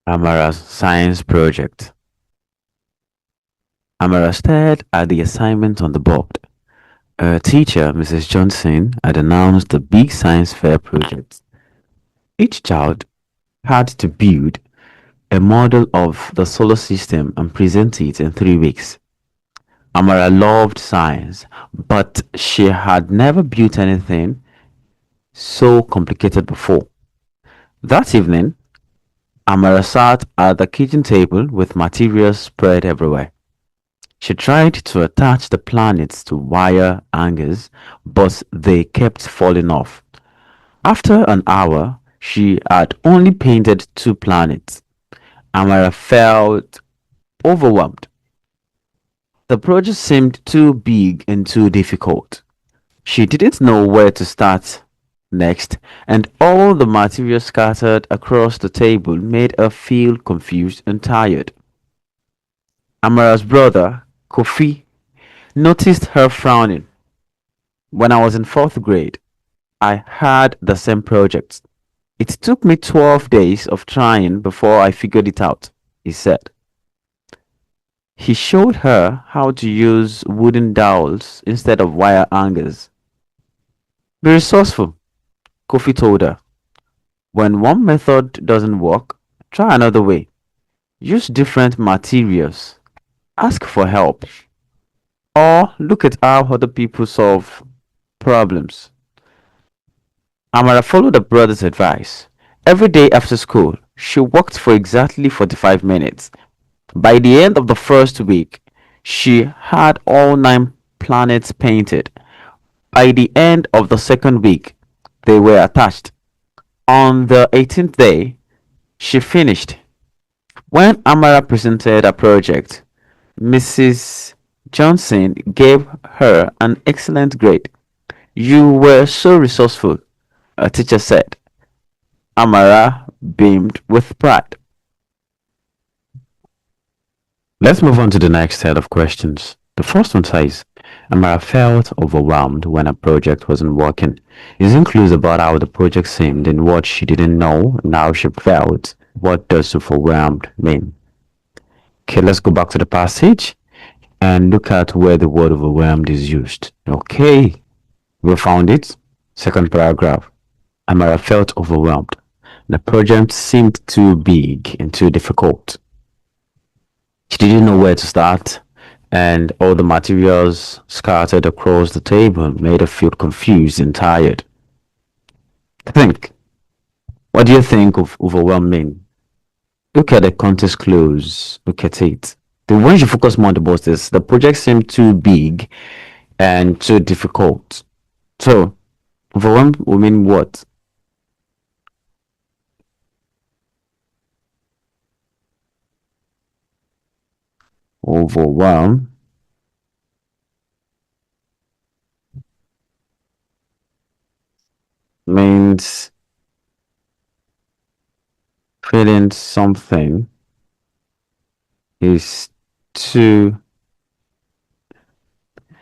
Amara's science project. Amara stared at the assignment on the board. Her teacher, Mrs. Johnson, had announced a big science fair project. Each child had to build a model of the solar system and present it in 3 weeks. Amara loved science, but she had never built anything so complicated before. That evening, Amara sat at the kitchen table with materials spread everywhere. She tried to attach the planets to wire hangers, but they kept falling off. After an hour, she had only painted 2 planets. Amara felt overwhelmed. The project seemed too big and too difficult. She didn't know where to start next, and all the material scattered across the table made her feel confused and tired. Amara's brother, Kofi, noticed her frowning. When I was in fourth grade, I had the same project. It took me 12 days of trying before I figured it out, he said. He showed her how to use wooden dowels instead of wire hangers. Be resourceful, Kofi told her. When one method doesn't work, try another way. Use different materials. Ask for help. Or look at how other people solve problems. Amara followed her brother's advice. Every day after school, she worked for exactly 45 minutes. By the end of the first week, she had all 9 planets painted. By the end of the second week, they were attached. On the 18th day, she finished. When Amara presented her project, Mrs. Johnson gave her an excellent grade. You were so resourceful, a teacher said. Amara beamed with pride. Let's move on to the next set of questions. The first one says, Amara felt overwhelmed when her project wasn't working. Using clues about how the project seemed and what she didn't know and how she felt. What does overwhelmed mean? Okay, let's go back to the passage and look at where the word overwhelmed is used. Okay, we found it. Second paragraph. Amara felt overwhelmed. The project seemed too big and too difficult. She didn't know where to start, and all the materials scattered across the table made her feel confused and tired. Think. What do you think of overwhelmed mean? Look at the context clues. Look at it. The one you focus more on the most is the project seemed too big and too difficult. So, overwhelmed will mean what? Overwhelmed means feeling something is too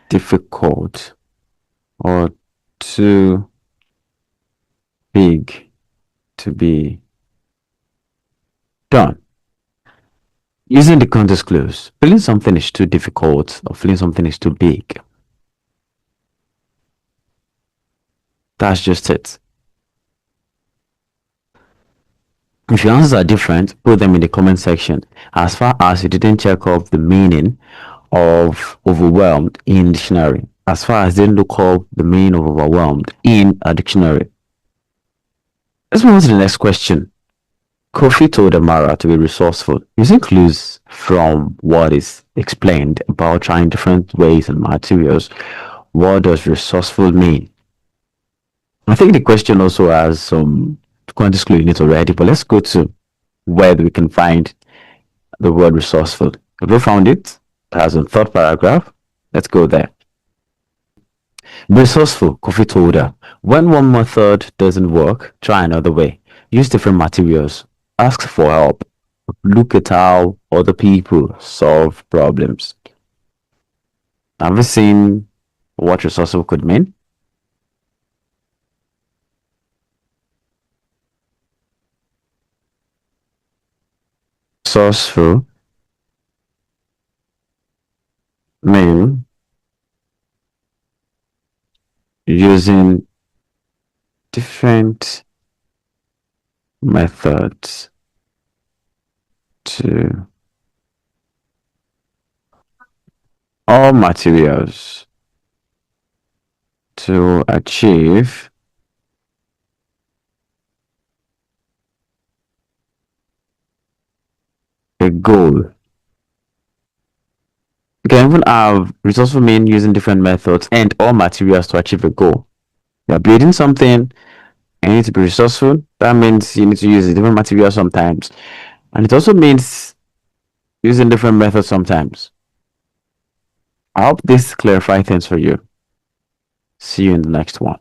difficult or too big to be done. Using the context clues, feeling something is too difficult or feeling something is too big. That's just it. If your answers are different, put them in the comment section. As far as you didn't check up the meaning of overwhelmed in dictionary, as far as didn't look up the meaning of overwhelmed in a dictionary. Let's move on to the next question. Kofi told Amara to be resourceful, using clues from what is explained about trying different ways and materials. What does resourceful mean? I think the question also has some context clue in it already, but let's go to where we can find the word resourceful. Have you found it? It has a third paragraph. Let's go there. Be resourceful, Kofi told her. When one method doesn't work, try another way. Use different materials. Ask for help. Look at how other people solve problems. Have you seen what resourceful could mean? resourceful mean using different methods to all materials to achieve a goal. You can even have resourceful mean using different methods and all materials to achieve a goal. You're building something and you need to be resourceful. That means you need to use a different material sometimes. And it also means using different methods sometimes. I hope this clarifies things for you. See you in the next one.